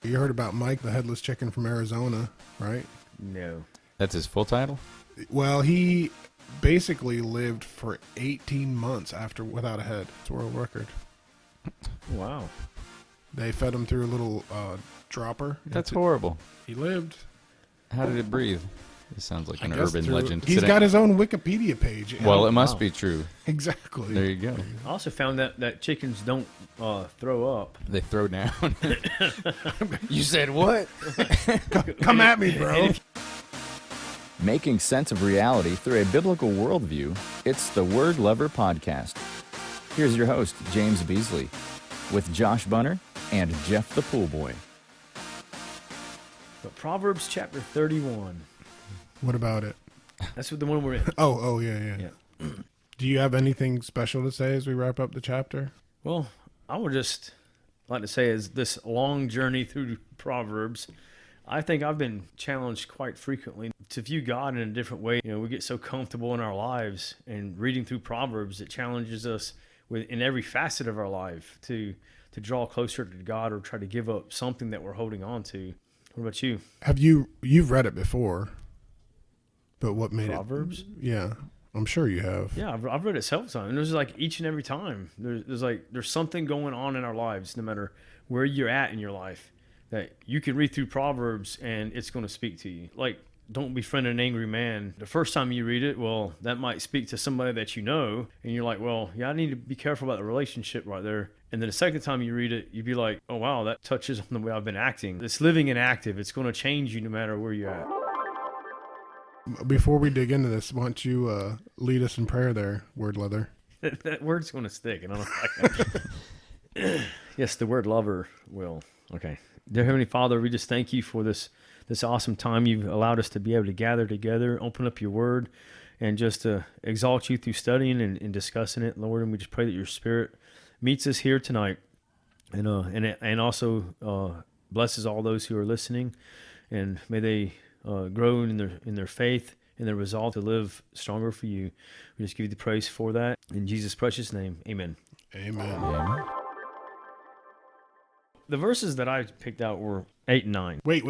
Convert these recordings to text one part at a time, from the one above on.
You heard about Mike, the headless chicken from Arizona, right? No. That's his full title? Well, he basically lived for 18 months without a head. It's a world record. Wow. They fed him through a little dropper. That's horrible. He lived. How did it breathe? This sounds like an I guess urban legend. He's got his own Wikipedia page. Well, it must be true. Exactly. There you go. I also found that chickens don't throw up. They throw down. You said what? Come at me, bro. Making sense of reality through a biblical worldview, it's the Word Lover Podcast. Here's your host, James Beasley, with Josh Bunner and Jeff the Pool Boy. But Proverbs chapter 31. What about it? That's the one we're in. Oh, yeah. Do you have anything special to say as we wrap up the chapter? Well, I would just like to say, as this long journey through Proverbs, I think I've been challenged quite frequently to view God in a different way. You know, we get so comfortable in our lives, and reading through Proverbs, it challenges us in every facet of our life to draw closer to God or try to give up something that we're holding on to. What about you? You've read it before, but what made Proverbs? Yeah, I'm sure you have. Yeah, I've read it several times. And there's like each and every time there's something going on in our lives, no matter where you're at in your life, that you can read through Proverbs and it's going to speak to you. Like, don't befriend an angry man. The first time you read it, well, that might speak to somebody that you know, and you're like, well, yeah, I need to be careful about the relationship right there. And then the second time you read it, you'd be like, oh, wow, that touches on the way I've been acting. It's living and active. It's going to change you no matter where you're at. Before we dig into this, why don't you lead us in prayer there, Word Leather? That word's going to stick, and I don't like that. Yes, the word lover will. Okay. Dear Heavenly Father, we just thank you for this awesome time you've allowed us to be able to gather together, open up your word, and just exalt you through studying and discussing it, Lord. And we just pray that your Spirit meets us here tonight, and also blesses all those who are listening, and may they grow in their faith and their resolve to live stronger for you. We just give you the praise for that in Jesus' precious name. Amen. Amen. The verses that I picked out were 8 and 9. Wait.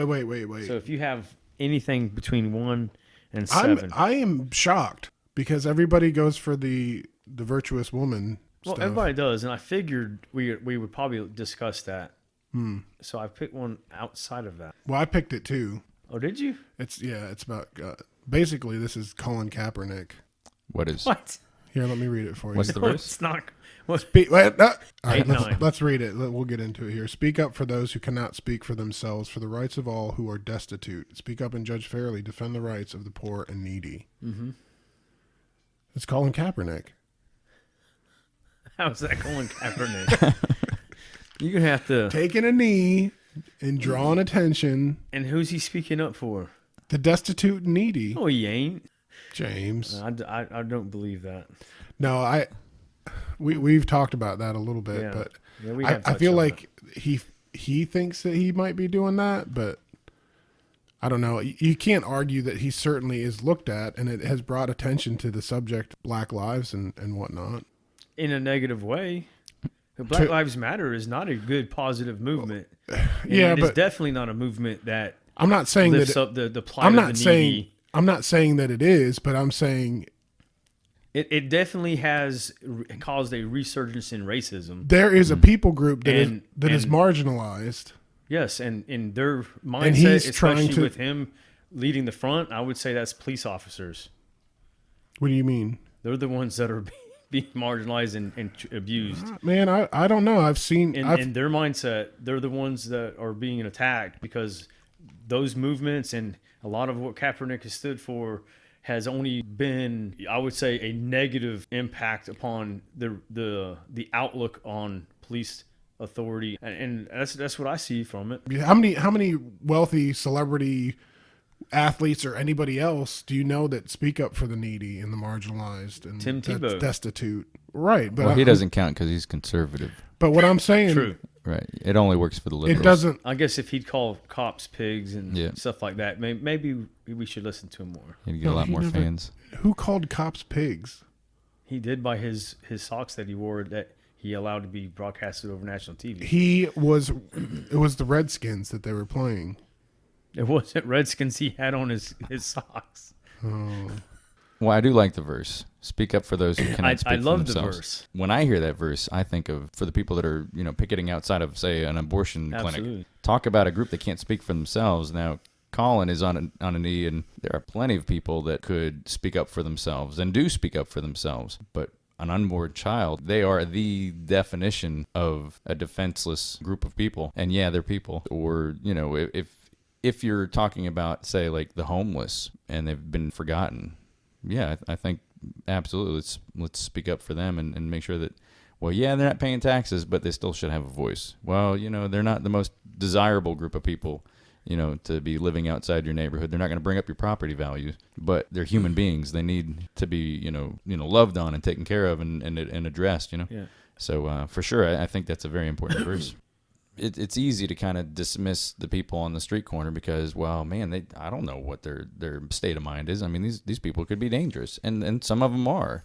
So if you have anything between 1 and 7. I am shocked because everybody goes for the virtuous woman stuff. Everybody does, and I figured we would probably discuss that. So I picked one outside of that. Well, I picked it too. Oh, did you? It's about basically this is Colin Kaepernick. What is? What? Here, let me read it for you. What's the verse? It's not. All right, 9. let's read it. We'll get into it here. Speak up for those who cannot speak for themselves, for the rights of all who are destitute. Speak up and judge fairly. Defend the rights of the poor and needy. Mm-hmm. It's Colin Kaepernick. How's that Colin Kaepernick? You're going to have to... Taking a knee and drawing attention. And who's he speaking up for? The destitute and needy. Oh, he ain't. James. I don't believe that. No, we've talked about that a little bit, Yeah. but Yeah, we have I feel touched on like he thinks that he might be doing that, but I don't know. You can't argue that he certainly is looked at, and it has brought attention to the subject, Black Lives and whatnot. In a negative way. Black Lives Matter is not a good, positive movement. Yeah, it's but definitely not a movement that I'm not saying lifts that up the plight of the needy. I'm not saying that it is, but I'm saying it definitely has caused a resurgence in racism. there is a people group that is marginalized. Yes, and in their mindset, And he's trying especially to- with him leading the front, I would say that's police officers. What do you mean? They're the ones that are being marginalized and abused. Man, I don't know. I've seen In their mindset, they're the ones that are being attacked because those movements and a lot of what Kaepernick has stood for has only been, I would say, a negative impact upon the outlook on police authority, and that's what I see from it. How many wealthy celebrity athletes or anybody else do you know that speak up for the needy and the marginalized and Tim Tebow. destitute? Right, but Well, he doesn't count because he's conservative. But what I'm saying, True. Right. It only works for the liberals. it doesn't. I guess if he'd call cops pigs and Yeah. stuff like that, maybe we should listen to him more. He'd get No, a lot he more never- fans. Who called cops pigs? He did by his socks that he wore that he allowed to be broadcasted over national TV. It was the Redskins that they were playing. It wasn't Redskins he had on his socks. Oh. Well, I do like the verse. Speak up for those who cannot speak I for love themselves. the verse. When I hear that verse, I think of for the people that are, picketing outside of, say, an abortion Absolutely. clinic. Talk about a group that can't speak for themselves. Now, Colin is on a knee, and there are plenty of people that could speak up for themselves and do speak up for themselves. But an unborn child, they are the definition of a defenseless group of people. And yeah, they're people. Or, if you're talking about, say, like the homeless and they've been forgotten, yeah, I think absolutely let's speak up for them and make sure that, well, yeah, they're not paying taxes, but they still should have a voice. Well, they're not the most desirable group of people, to be living outside your neighborhood. They're not going to bring up your property values, but they're human beings. They need to be, loved on and taken care of and addressed, Yeah. So for sure, I think that's a very important verse. It's easy to kind of dismiss the people on the street corner because, well, man, I don't know what their state of mind is. I mean, these people could be dangerous, and some of them are.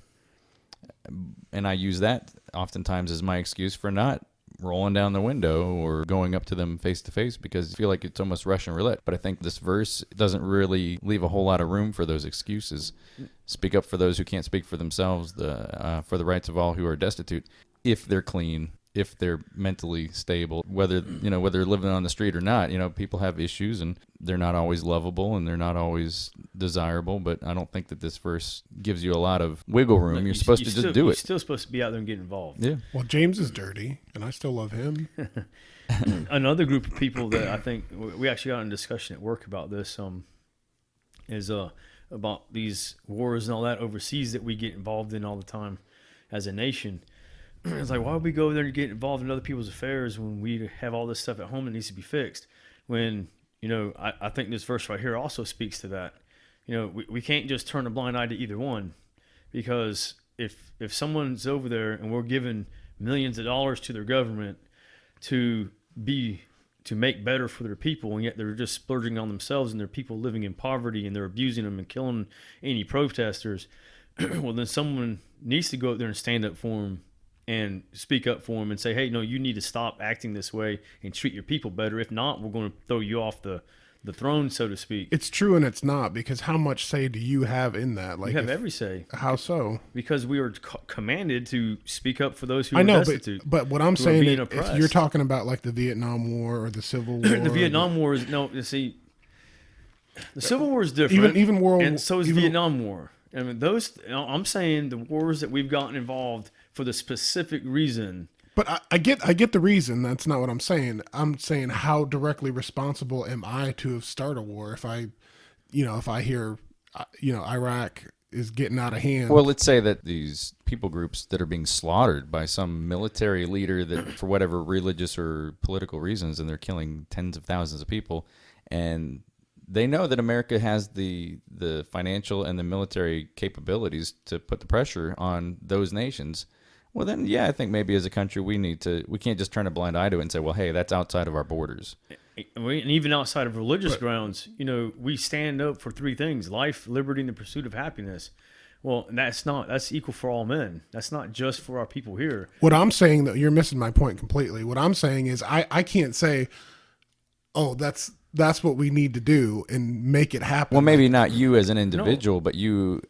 And I use that oftentimes as my excuse for not rolling down the window or going up to them face to face because I feel like it's almost Russian roulette. But I think this verse doesn't really leave a whole lot of room for those excuses. Speak up for those who can't speak for themselves, for the rights of all who are destitute, if they're clean, if they're mentally stable, whether they're living on the street or not. People have issues and they're not always lovable and they're not always desirable, but I don't think that this verse gives you a lot of wiggle room. You're supposed to just do it. You're still supposed to be out there and get involved. Yeah. Well, James is dirty, and I still love him. Another group of people that I think we actually got in a discussion at work about this is about these wars and all that overseas that we get involved in all the time as a nation. It's like, why would we go there and get involved in other people's affairs when we have all this stuff at home that needs to be fixed? When, I think this verse right here also speaks to that. We can't just turn a blind eye to either one, because if someone's over there and we're giving millions of dollars to their government to make better for their people, and yet they're just splurging on themselves and their people living in poverty and they're abusing them and killing any protesters, well, then someone needs to go up there and stand up for them and speak up for them and say, hey, no, you need to stop acting this way and treat your people better. If not, we're going to throw you off the throne, so to speak. It's true and it's not, because how much say do you have in that? Like, you have every say. How so? Because we are commanded to speak up for those who I are know, destitute. but what I'm saying is, if oppressed. you're talking about like the Vietnam War or the Civil War, The Vietnam War is the Civil War is different. even world, and so is even, Vietnam War. I mean, I'm saying the wars that we've gotten involved for the specific reason. But I get the reason. That's not what I'm saying. I'm saying, how directly responsible am I to have started a war if I hear, Iraq is getting out of hand. Well, let's say that these people groups that are being slaughtered by some military leader that, for whatever religious or political reasons, and they're killing tens of thousands of people, and they know that America has the financial and the military capabilities to put the pressure on those nations. Well, then, yeah, I think maybe as a country we can't just turn a blind eye to it and say, well, hey, that's outside of our borders. And even outside of religious grounds, we stand up for three things: life, liberty, and the pursuit of happiness. Well, that's equal for all men. That's not just for our people here. What I'm saying, though, you're missing my point completely. What I'm saying is I can't say, oh, that's what we need to do and make it happen. Well, maybe not you as an individual, but you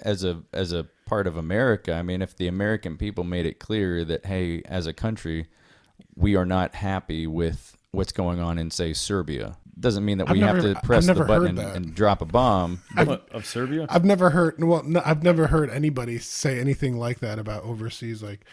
as a part of America. I mean, if the American people made it clear that, hey, as a country, we are not happy with what's going on in, say, Serbia, doesn't mean that we have to press the button and drop a bomb. Of Serbia? I've never heard anybody say anything like that about overseas. Like,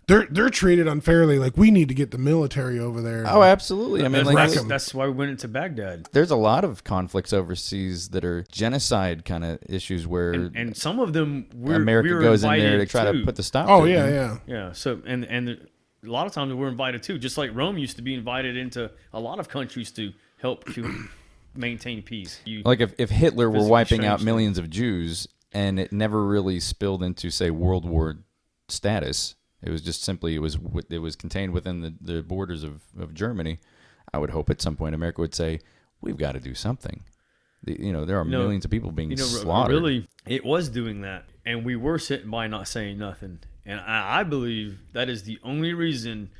they're treated unfairly. Like, we need to get the military over there. Oh, absolutely. I mean, that's why we went into Baghdad. There's a lot of conflicts overseas that are genocide kind of issues where and some of them America goes in there to try to put the stop. Oh, to yeah. So and a lot of times we're invited too, just like Rome used to be invited into a lot of countries to help to maintain peace. Like if Hitler were wiping out millions of Jews and it never really spilled into, say, World War status. It was just simply it was contained within the borders of Germany. I would hope at some point America would say, we've got to do something. There are millions of people being slaughtered. Really, it was doing that, and we were sitting by not saying nothing. And I believe that is the only reason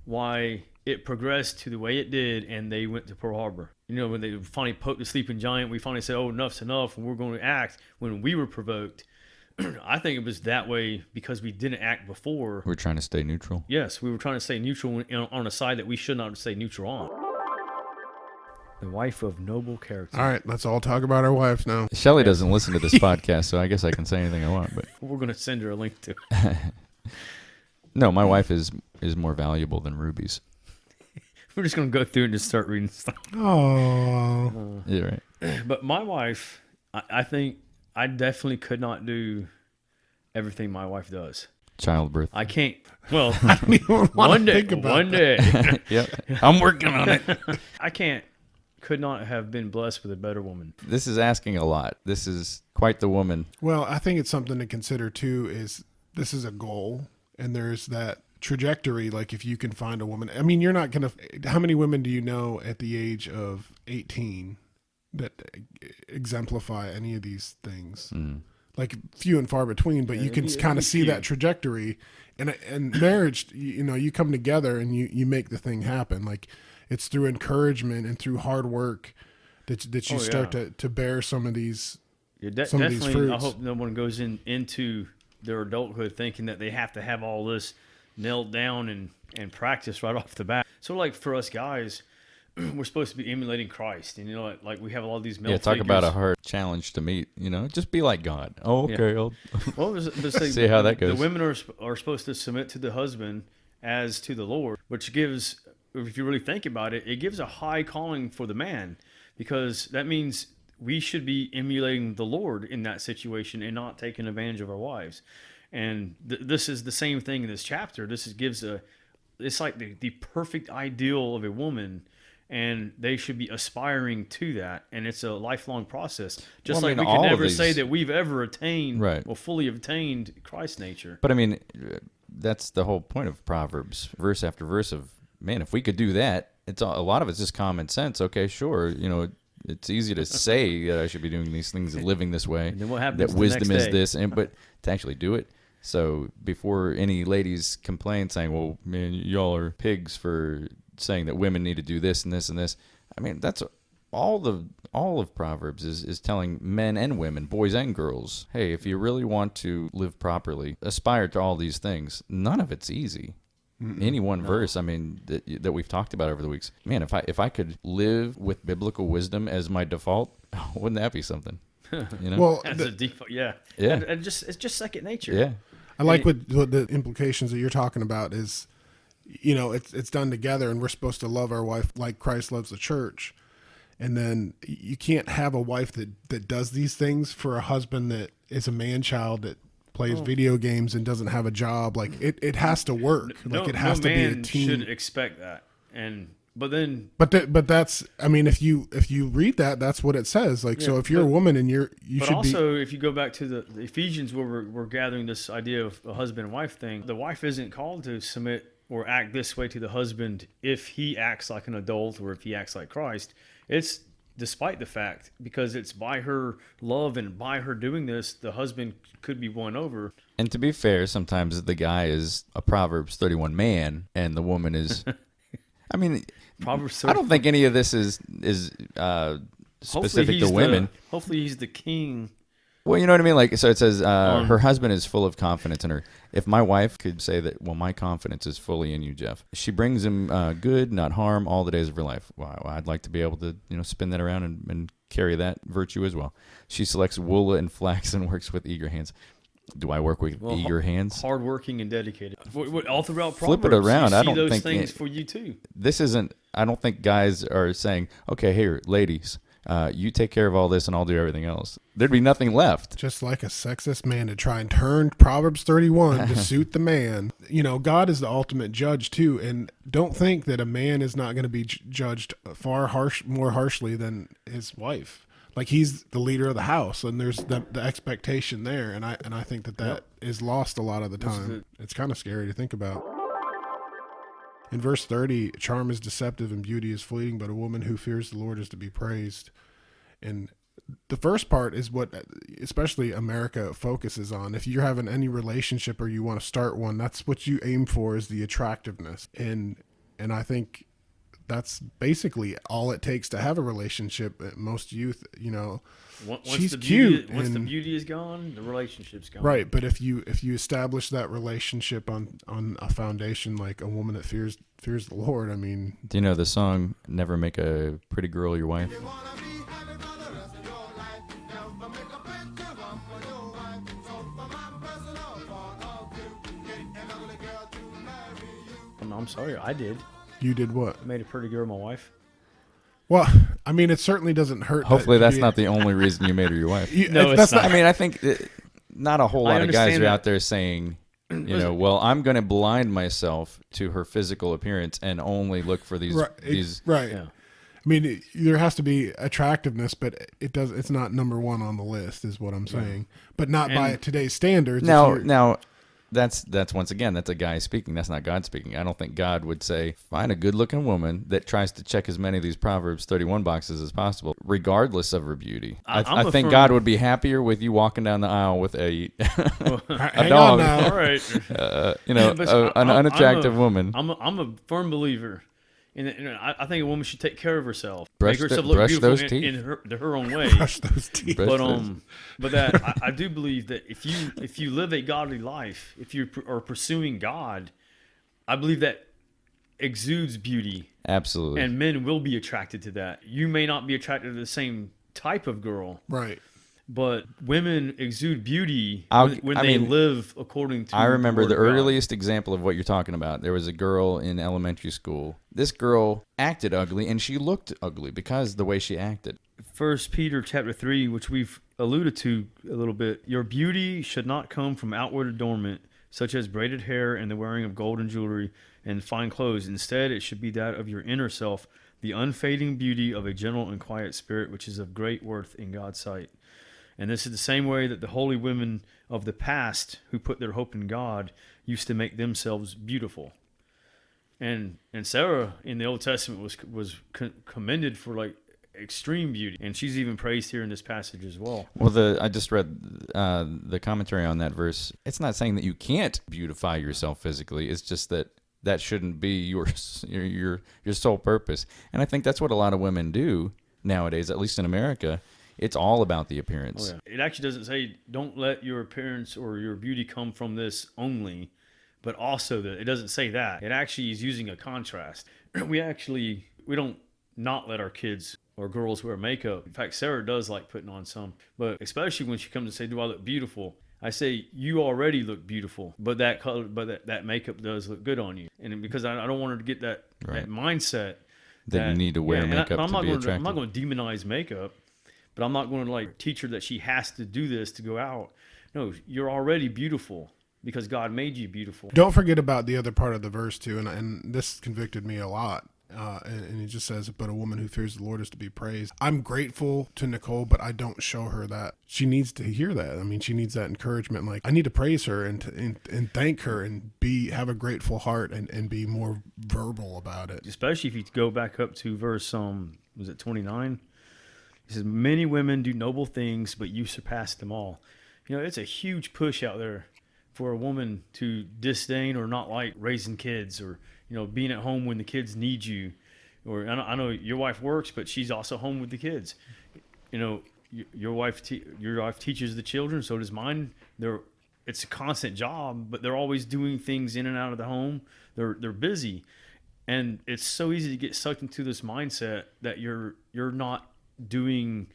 why it progressed to the way it did, and they went to Pearl Harbor. You know, when they finally poked the sleeping giant, we finally said, oh, enough's enough, and we're going to act when we were provoked. I think it was that way because we didn't act before. We're trying to stay neutral. Yes, we were trying to stay neutral on a side that we should not stay neutral on. The wife of noble character. All right, let's all talk about our wives now. Shelley doesn't listen to this podcast, so I guess I can say anything I want. But We're going to send her a link to it. no, my wife is more valuable than rubies. We're just going to go through and just start reading stuff. Oh, Yeah, right. But my wife, I think I definitely could not do everything my wife does. Childbirth. I can't. Well, I don't even want one to day. think about One that. day. Yep, I'm working on it. I can't. Could not have been blessed with a better woman. This is asking a lot. This is quite the woman. Well, I think it's something to consider too. Is this is a goal, and there's that trajectory. Like if you can find a woman. I mean, you're not gonna. How many women do you know at the age of 18 that exemplify any of these things? Like few and far between, but you can kind of see that trajectory. And marriage, you know, you come together and you make the thing happen. Like it's through encouragement and through hard work that you start to bear some of these some of these definitely. fruits. I hope no one goes into their adulthood thinking that they have to have all this nailed down and practice right off the bat. So like for us guys, we're supposed to be emulating Christ, and you know, like we have a lot of these male Talk figures. about a hard challenge to meet. You know, just be like God. Oh, okay. Well, but See how that goes. The women are supposed to submit to the husband as to the Lord, which gives, if you really think about it, it gives a high calling for the man, because that means we should be emulating the Lord in that situation and not taking advantage of our wives. And this is the same thing in this chapter. It's like the perfect ideal of a woman, and they should be aspiring to that. And it's a lifelong process. Just Well, I like mean, we can all of never these- say that we've ever attained Right. or fully obtained Christ's nature. But I mean, that's the whole point of Proverbs, verse after verse of, man, if we could do that, a lot of it's just common sense. Okay, sure, you know, it's easy to say that I should be doing these things and living this way. And then what happens that the wisdom next is day? this, but to actually do it. So before any ladies complain saying, well, man, y'all are pigs for saying that women need to do this and this and this. I mean, that's all of Proverbs is telling men and women, boys and girls, hey, if you really want to live properly, aspire to all these things. None of it's easy. Any one verse, I mean, that we've talked about over the weeks. Man, if I could live with biblical wisdom as my default, wouldn't that be something? You know? Well, As a default, yeah. Yeah. And it's just second nature. Yeah. I like what the implications that you're talking about is, you know, it's done together, and we're supposed to love our wife like Christ loves the church. And then you can't have a wife that does these things for a husband that is a man-child that plays video games and doesn't have a job. Like it has to work. Like it has to be a team. Should expect that. But that's, I mean, if you read that, that's what it says. Like, so if you're a woman and you But should also, if you go back to the Ephesians, where we're gathering this idea of a husband and wife thing, the wife isn't called to submit or act this way to the husband if he acts like an adult or if he acts like Christ. It's despite the fact, because it's by her love and by her doing this, the husband could be won over. And to be fair, sometimes the guy is a Proverbs 31 man and the woman is, I mean, Proverbs 30. I don't think any of this is specific to women. Hopefully he's the king. Well, you know what I mean? Like, so it says her husband is full of confidence in her. If my wife could say that, well, my confidence is fully in you, Jeff. She brings him good, not harm, all the days of her life. Wow, I'd like to be able to, spin that around and carry that virtue as well. She selects wool and flax and works with eager hands. Do I work with eager hands? Hardworking and dedicated. All throughout Flip Proverbs, it around. you see I don't those think things for you too. This isn't. I don't think guys are saying, okay, here, ladies. You take care of all this and I'll do everything else. There'd be nothing left. just like a sexist man to try and turn Proverbs 31 to suit the man. God is the ultimate judge too, and don't think that a man is not going to be judged more harshly than his wife. Like, he's the leader of the house, and there's the expectation there, and I think that is lost a lot of the time. It's kind of scary to think about. In verse 30, charm is deceptive and beauty is fleeting, but a woman who fears the Lord is to be praised. And the first part is what especially America focuses on. If you're having any relationship or you want to start one, that's what you aim for, is the attractiveness. And I think that's basically all it takes to have a relationship. Most youth, she's cute. Once the beauty is gone, the relationship's gone. Right, but if you establish that relationship on a foundation like a woman that fears the Lord, I mean. Do you know the song "Never Make a Pretty Girl Your Wife"? I'm sorry, I did. You did what? I made a pretty girl my wife. Well, I mean, it certainly doesn't hurt. Hopefully, that's not the only reason you made her your wife. No, it's not. I mean, I think not a whole lot of guys are out there saying, well, I'm going to blind myself to her physical appearance and only look for these. Right. Yeah. I mean, there has to be attractiveness, but it's not number one on the list, is what I'm saying. But not by today's standards. Now, that's once again, that's a guy speaking. That's not God speaking. I don't think God would say, find a good-looking woman that tries to check as many of these Proverbs 31 boxes as possible, regardless of her beauty. I think God would be happier with you walking down the aisle with a dog, All right. an unattractive woman. I'm a firm believer. And I think a woman should take care of herself, brush make herself look beautiful those teeth. in her own way. Brush those teeth. But that I do believe that if you live a godly life, if you are pursuing God, I believe that exudes beauty. Absolutely. And men will be attracted to that. You may not be attracted to the same type of girl, right? But women exude beauty when I they mean, live according to. I remember the Word of God. earliest example of what you're talking about. There was a girl in elementary school. This girl acted ugly, and she looked ugly because of the way she acted. 1 Peter chapter 3, which we've alluded to a little bit. Your beauty should not come from outward adornment, such as braided hair and the wearing of gold and jewelry and fine clothes. Instead, it should be that of your inner self, the unfading beauty of a gentle and quiet spirit, which is of great worth in God's sight. And this is the same way that the holy women of the past who put their hope in God used to make themselves beautiful. And Sarah in the Old Testament was commended for like extreme beauty, and she's even praised here in this passage as well. Well, I just read the commentary on that verse. It's not saying that you can't beautify yourself physically. It's just that shouldn't be your sole purpose. And I think that's what a lot of women do nowadays, at least in America. It's all about the appearance. Oh, yeah. It actually doesn't say don't let your appearance or your beauty come from this only, but also it doesn't say that. It actually is using a contrast. We don't not let our kids or girls wear makeup. In fact, Sarah does like putting on some, but especially when she comes to say, do I look beautiful? I say, you already look beautiful, but that makeup does look good on you. And because I don't want her to get that mindset that you need to wear makeup to be attractive. I'm not going to demonize makeup. But I'm not going to teach her that she has to do this to go out. No, you're already beautiful because God made you beautiful. Don't forget about the other part of the verse too, and this convicted me a lot. And it just says, but a woman who fears the Lord is to be praised. I'm grateful to Nicole, but I don't show her that. She needs to hear that. I mean, she needs that encouragement. Like, I need to praise her and thank her and have a grateful heart and be more verbal about it. Especially if you go back up to verse, was it 29? He says, many women do noble things, but you surpass them all. It's a huge push out there for a woman to disdain or not like raising kids or, being at home when the kids need you. Or I know your wife works, but she's also home with the kids. Your wife teaches the children, so does mine. It's a constant job, but they're always doing things in and out of the home. They're busy. And it's so easy to get sucked into this mindset that you're not doing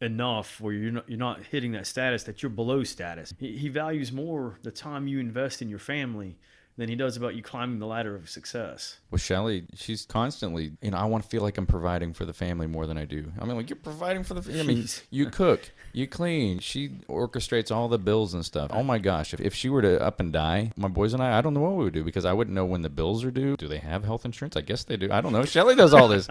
enough, or you're not hitting that status, that you're below status. He values more the time you invest in your family than he does about you climbing the ladder of success. Well, Shelly, she's constantly, I want to feel like I'm providing for the family more than I do. I mean, you're providing for the family. I mean, you cook, you clean. She orchestrates all the bills and stuff. Oh my gosh, if she were to up and die, my boys and I don't know what we would do, because I wouldn't know when the bills are due. Do they have health insurance? I guess they do. I don't know. Shelly does all this.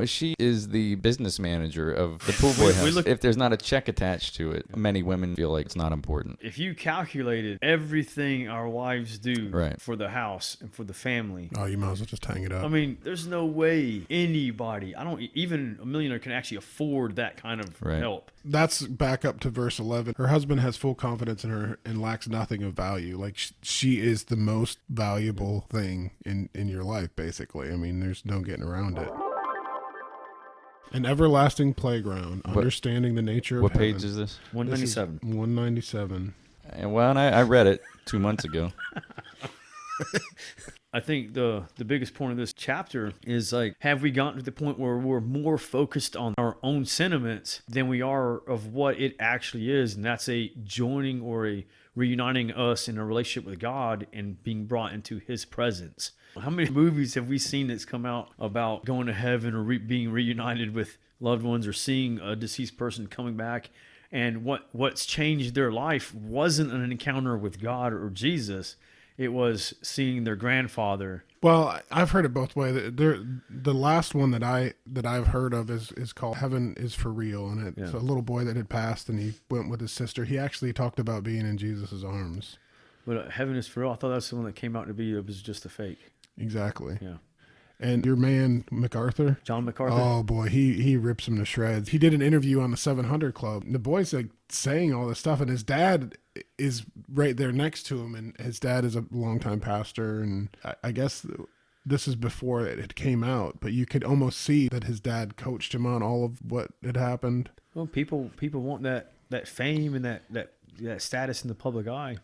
She is the business manager of the pool boy house. If there's not a check attached to it, many women feel like it's not important. If you calculated everything our wives do for the house and for the family. Oh, you might as well just hang it up. I mean, there's no way anybody, even a millionaire, can actually afford that kind of help. That's back up to verse 11. Her husband has full confidence in her and lacks nothing of value. Like, she is the most valuable thing in your life, basically. I mean, there's no getting around it. An everlasting playground, understanding the nature of What heaven. page is this? 197. This is 197. Well, and I read it 2 months ago. I think the biggest point of this chapter is, like, have we gotten to the point where we're more focused on our own sentiments than we are of what it actually is, and that's a joining or a reuniting us in a relationship with God and being brought into His presence. How many movies have we seen that's come out about going to heaven or being reunited with loved ones, or seeing a deceased person coming back? And what's changed their life wasn't an encounter with God or Jesus. It was seeing their grandfather. Well, I've heard it both ways. The last one that I've heard of is called Heaven is for Real, and it's a little boy that had passed, and he went with his sister. He actually talked about being in Jesus' arms. But Heaven is for Real, I thought that's the one that came out to be, it was just a fake. Exactly. Yeah. And your man, MacArthur. John MacArthur. Oh, boy, he rips him to shreds. He did an interview on the 700 Club. The boy's like saying all this stuff, and his dad is right there next to him, and his dad is a longtime pastor, and I guess this is before it came out, but you could almost see that his dad coached him on all of what had happened. Well, people want that fame and that status in the public eye.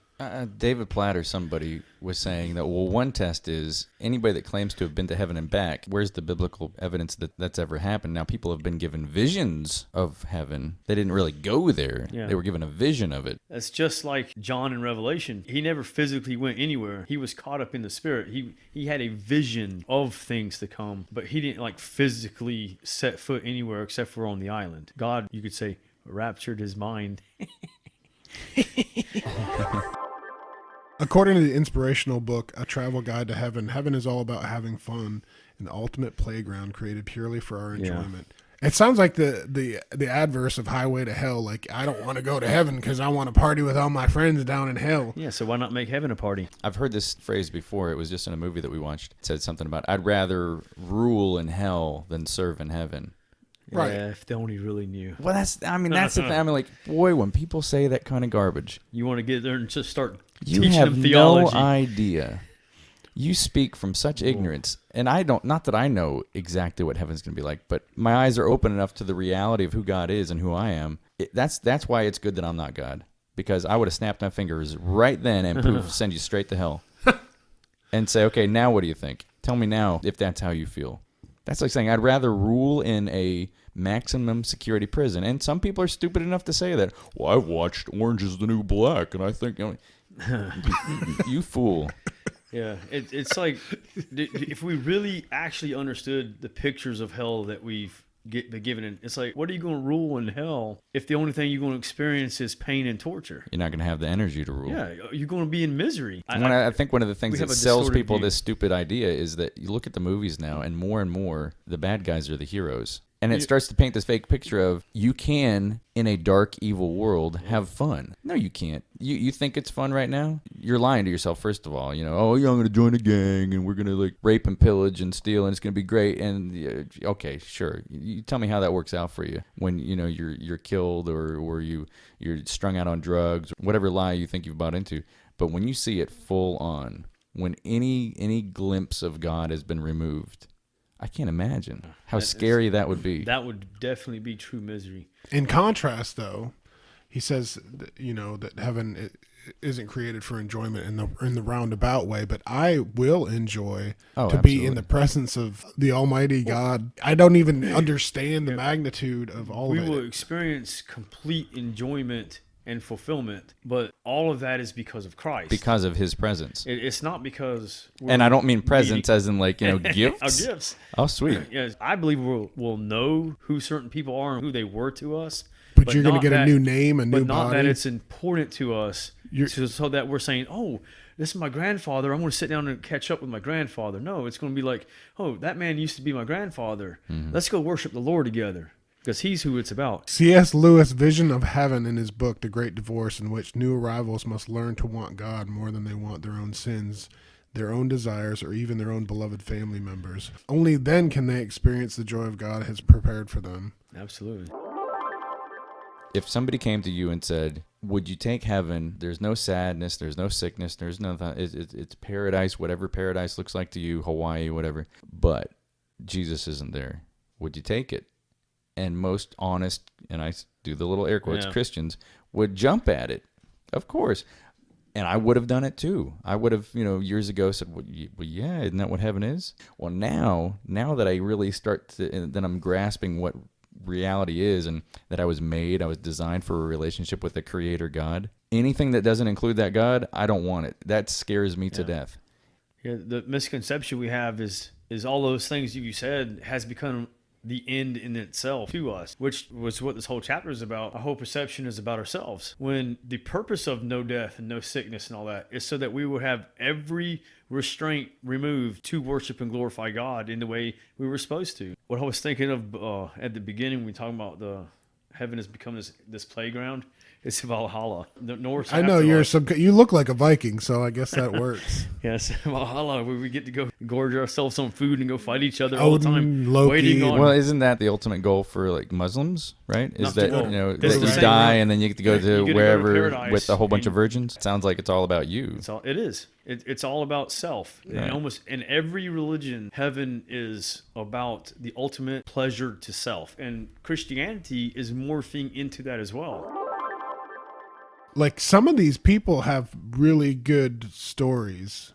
David Platt or somebody was saying that, well, one test is anybody that claims to have been to heaven and back, where's the biblical evidence that that's ever happened? Now, people have been given visions of heaven. They didn't really go there. Yeah. They were given a vision of it. That's just like John in Revelation. He never physically went anywhere. He was caught up in the spirit. He had a vision of things to come, but he didn't like physically set foot anywhere except for on the island. God, you could say, raptured his mind. According to the inspirational book, A Travel Guide to Heaven, heaven is all about having fun, an ultimate playground created purely for our enjoyment. It sounds like the adverse of Highway to Hell. Like, I don't want to go to heaven because I want to party with all my friends down in hell. Yeah, so why not make heaven a party? I've heard this phrase before. It was just in a movie that we watched. It said something about, I'd rather rule in hell than serve in heaven. Right. Yeah, if they only really knew. Well, that's the thing. I'm like, boy, when people say that kind of garbage, You want to get there and just start you teaching have them theology. no idea. You speak from such ignorance, and I don't. Not that I know exactly what heaven's going to be like, but my eyes are open enough to the reality of who God is and who I am. That's why it's good that I'm not God, because I would have snapped my fingers right then and poof, send you straight to hell, and say, okay, now what do you think? Tell me now if that's how you feel. That's like saying I'd rather rule in a maximum security prison. And some people are stupid enough to say that. Well, I've watched Orange is the New Black, and I think, you fool. Yeah, it's like if we really actually understood the pictures of hell that we've been given, in, it's like, what are you going to rule in hell if the only thing you're going to experience is pain and torture? You're not going to have the energy to rule. Yeah, you're going to be in misery. I think one of the things that sells distorted people view. this stupid idea is that you look at the movies now, and more, the bad guys are the heroes. And it starts to paint this fake picture of you can, in a dark, evil world, have fun. No, you can't. You think it's fun right now? You're lying to yourself, first of all. I'm going to join a gang, and we're going to rape and pillage and steal, and it's going to be great. And okay, sure. You tell me how that works out for you when you're killed or you're strung out on drugs, whatever lie you think you've bought into. But when you see it full on, when any glimpse of God has been removed, I can't imagine how scary that would be. That would definitely be true misery. In contrast, though, he says that heaven isn't created for enjoyment in the roundabout way, but I will enjoy to absolutely. be in the presence of the Almighty God. I don't even understand the magnitude of all of it. We will experience complete enjoyment and fulfillment, but all of that is because of Christ. Because of his presence. It's not because and I don't mean presence as in gifts. Our gifts. Oh, sweet. Yes, I believe we'll know who certain people are and who they were to us. But you're going to get a new name, a new but not body. that it's important to us so that we're saying, oh, this is my grandfather. I'm going to sit down and catch up with my grandfather. No, it's going to be like, oh, that man used to be my grandfather. Mm-hmm. Let's go worship the Lord together. Because he's who it's about. C.S. Lewis' vision of heaven in his book, The Great Divorce, in which new arrivals must learn to want God more than they want their own sins. their own desires, or even their own beloved family members. Only then can they experience the joy of God has prepared for them. Absolutely. If somebody came to you and said, would you take heaven? There's no sadness, there's no sickness, there's nothing. It's paradise, whatever paradise looks like to you, Hawaii, whatever. But Jesus isn't there. Would you take it? And most honest, and I do the little air quotes, Christians would jump at it. Of course. And I would have done it too. I would have, years ago said, well, yeah, isn't that what heaven is? Well, now that I really start to, and then I'm grasping what reality is, and that I was designed for a relationship with the creator God. Anything that doesn't include that God, I don't want it. That scares me to death. Yeah, the misconception we have is all those things you said has become the end in itself to us, which was what this whole chapter is about. Our whole perception is about ourselves, when the purpose of no death and no sickness and all that is so that we will have every restraint removed to worship and glorify God in the way we were supposed to. What I was thinking of at the beginning when we talking about the heaven has become this playground, it's Valhalla. The Norse. I know you look like a Viking, so I guess that works. Yes, Valhalla, where we get to go gorge ourselves on food and go fight each other all the time. Loki. Waiting on. Well, isn't that the ultimate goal for like Muslims, right? Is that It's that the you same die way. and then you get to go You to get to go to wherever paradise with a whole bunch of and- virgins? It sounds like it's all about you. It is. It's all about self. Right. And almost in every religion, heaven is about the ultimate pleasure to self. And Christianity is morphing into that as well. Like, some of these people have really good stories.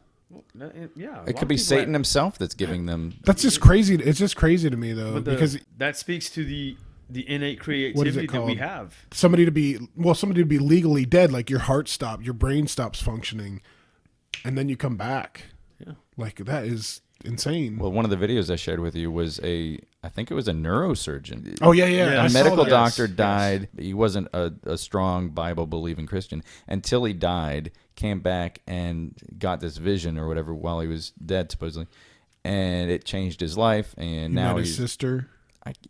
Yeah. It could be Satan himself that's giving them. That's just crazy. It's just crazy to me, though, because that speaks to the innate what is creativity it that we called? have. Somebody to be legally dead, like your heart stopped, your brain stops functioning, and then you come back. Yeah. Like, that is insane. Well, one of the videos I shared with you was I think it was a neurosurgeon. Oh, yeah. A I saw medical that. doctor Yes. died. He wasn't a strong Bible-believing Christian until he died, came back and got this vision or whatever while he was dead, supposedly. And it changed his life, and He now met his he's... sister.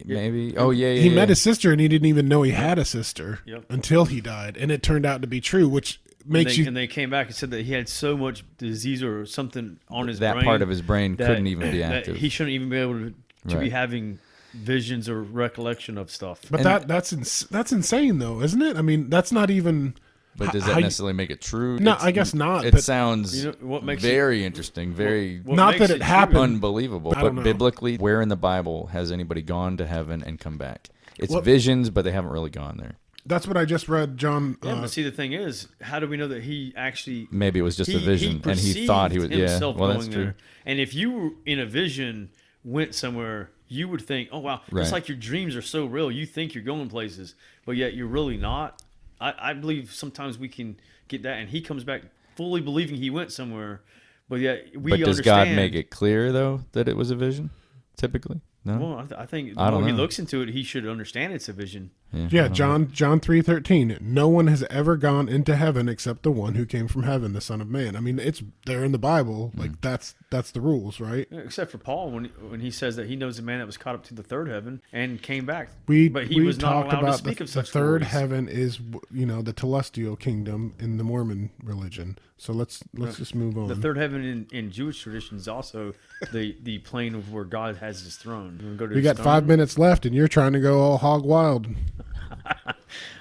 Maybe. Oh, yeah. He met his sister, and he didn't even know he had a sister Yep. until he died. And it turned out to be true, which makes And they came back and said that he had so much disease or something on his that brain. part of his brain that- couldn't even be that active. he shouldn't even be able to be Right. having visions or recollection of stuff. But that's insane, though, isn't it? I mean, that's not even... But does how that you- necessarily make it true? No, I guess not, It but- sounds what makes very interesting, very what Not makes that it true- happened. unbelievable. I don't But know. biblically, where in the Bible has anybody gone to heaven and come back? It's Well- visions, but they haven't really gone there. That's what I just read, John. Yeah, but see, the thing is, how do we know that he actually? Maybe it was just a vision, and he thought he was. perceived Yeah, himself well, that's going true. there. And if you were in a vision, went somewhere, you would think, "Oh wow!" Right. It's like your dreams are so real. You think you're going places, but yet you're really not. I believe sometimes we can get that, and he comes back fully believing he went somewhere, but yet we But does understand. God make it clear though that it was a vision? Typically, no. Well, I think the I don't more he know. looks into it, he should understand it's a vision. Yeah, John 3:13. No one has ever gone into heaven except the one who came from heaven, the Son of Man. I mean, it's there in the Bible. Like that's the rules, right? Yeah, except for Paul, when he says that he knows a man that was caught up to the third heaven and came back, We but he was not talked allowed to about speak the of such third glories. heaven is the celestial kingdom in the Mormon religion. So let's just move on. The third heaven in Jewish tradition is also the plane of where God has his throne. You wanna go to We his got throne? 5 minutes left, and you're trying to go all hog wild.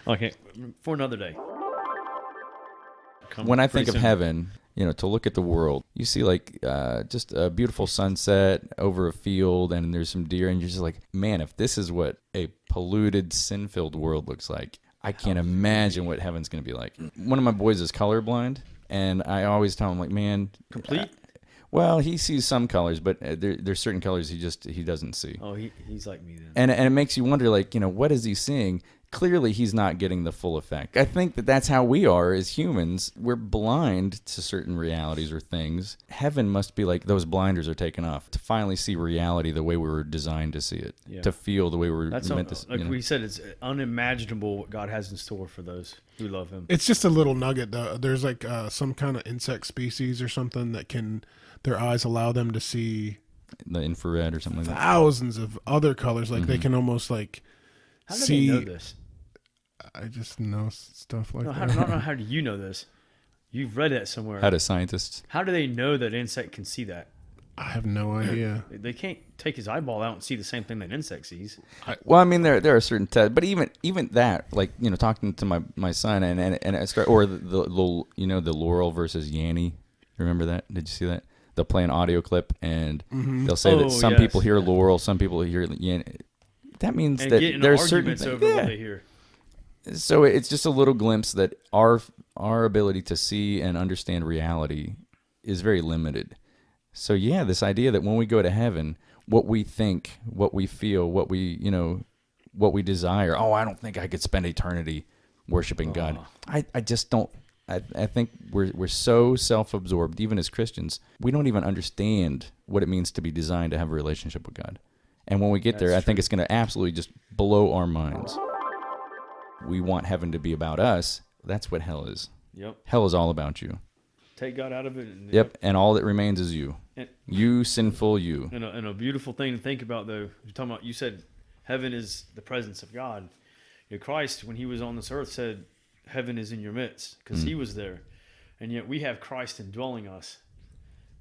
Okay, for another day. When I think Pretty of soon. heaven, to look at the world, you see like just a beautiful sunset over a field, and there's some deer, and you're just like, man, if this is what a polluted, sin-filled world looks like, I can't imagine what heaven's going to be like. One of my boys is colorblind, and I always tell him, like, man, Complete? well, he sees some colors, but there's certain colors he doesn't see, Oh, he's like me then. and it makes you wonder, like, what is he seeing? Clearly, he's not getting the full effect. I think that's how we are as humans. We're blind to certain realities or things. Heaven must be like those blinders are taken off to finally see reality the way we were designed to see it, Yeah. to feel the way we were That's meant to. like we said, it's unimaginable what God has in store for those who love Him. It's just a little nugget. There's like some kind of insect species or something that their eyes allow them to see The infrared or something like that. thousands of other colors. Like they can almost like How do see. they know this? I just know stuff like No, that. I don't know. How do you know this? You've read that somewhere. How do scientists? How do they know that an insect can see that? I have no idea. They can't take his eyeball out and see the same thing that an insect sees. Well, I mean, there are certain tests, but even that, like, you know, talking to my son and I start, or the Laurel versus Yanny. Remember that? Did you see that? They'll play an audio clip and they'll say that some people hear Laurel, some people hear Yanny. That means And that getting there's arguments certain over what they hear. So it's just a little glimpse that our ability to see and understand reality is very limited. So yeah, this idea that when we go to heaven, what we think, what we feel, what we desire. Oh, I don't think I could spend eternity worshiping God. I just don't. I think we're so self-absorbed, even as Christians, we don't even understand what it means to be designed to have a relationship with God. And when we get there, I think it's going to absolutely just blow our minds. We want heaven to be about us. That's what hell is. Yep. Hell is all about you. Take God out of it. Yep. And all that remains is you. And, you, sinful you. And a beautiful thing to think about, though. You're talking about. You said heaven is the presence of God. You know, Christ, when he was on this earth, said, "Heaven is in your midst," because he was there. And yet we have Christ indwelling us.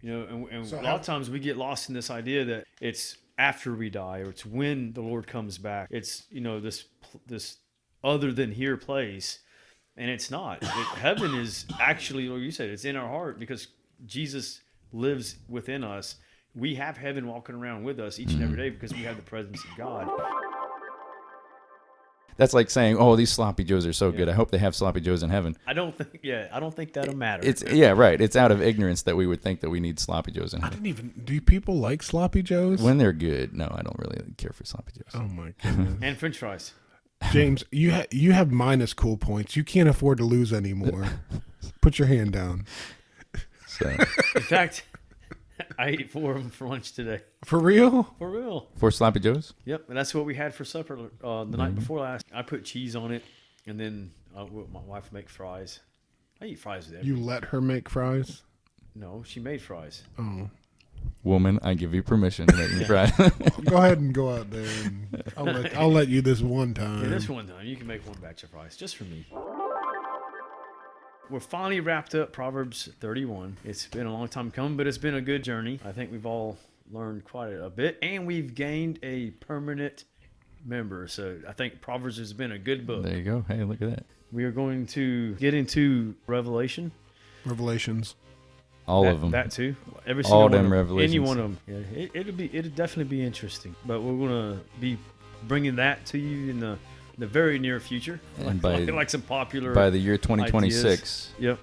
You know, and so a lot of times we get lost in this idea that it's after we die, or it's when the Lord comes back. It's, you know, this other than here place. And it's not. Heaven is actually, like you said, it's in our heart because Jesus lives within us. We have heaven walking around with us each and every day because we have the presence of God. That's like saying, "Oh, these sloppy joes are so good. I hope they have sloppy joes in heaven." I don't think that'll matter. Right. It's out of ignorance that we would think that we need sloppy joes in heaven. Do people like sloppy joes? When they're good. No, I don't really care for sloppy joes. Oh my goodness. And French fries. James, you have minus cool points. You can't afford to lose anymore. Put your hand down. So, in fact, I ate 4 of them for lunch today. For real? For real. 4 sloppy joes? Yep, and that's what we had for supper the night before last. I put cheese on it, and then my wife make fries. I eat fries with everything. You let her make fries? No, she made fries. Oh. Woman, I give you permission to make me fry. Go ahead and go out there, and I'll let you this one time. Yeah, this one time you can make 1 batch of fries just for me. We're finally wrapped up Proverbs 31. It's been a long time coming, but it's been a good journey. I think we've all learned quite a bit, and we've gained a permanent member. So I think Proverbs has been a good book. There you go. Hey, look at that. We are going to get into Revelations. All of them. That too. Every all single them one revelations. Any one of them. Yeah, it'll definitely be interesting. But we're gonna be bringing that to you in the very near future. And like some popular by the year 2026. Ideas. Yep.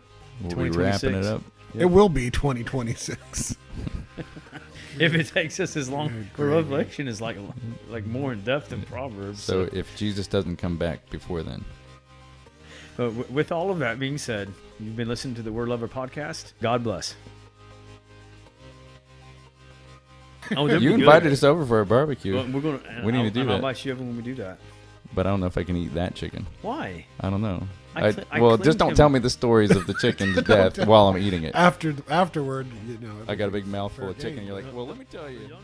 We'll be wrapping it up. Yep. It will be 2026. If it takes us as long, Revelation is like more in depth than Proverbs. So if Jesus doesn't come back before then. But with all of that being said, you've been listening to the Word Lover podcast. God bless. Oh, you invited us over for a barbecue. Well, we need to do that. I'll invite you over when we do that. But I don't know if I can eat that chicken. Why? I don't know. Well, just don't tell me the stories of the chicken to death while I'm eating it. Afterward, I got a big mouthful of chicken. You're like, well, let me tell you.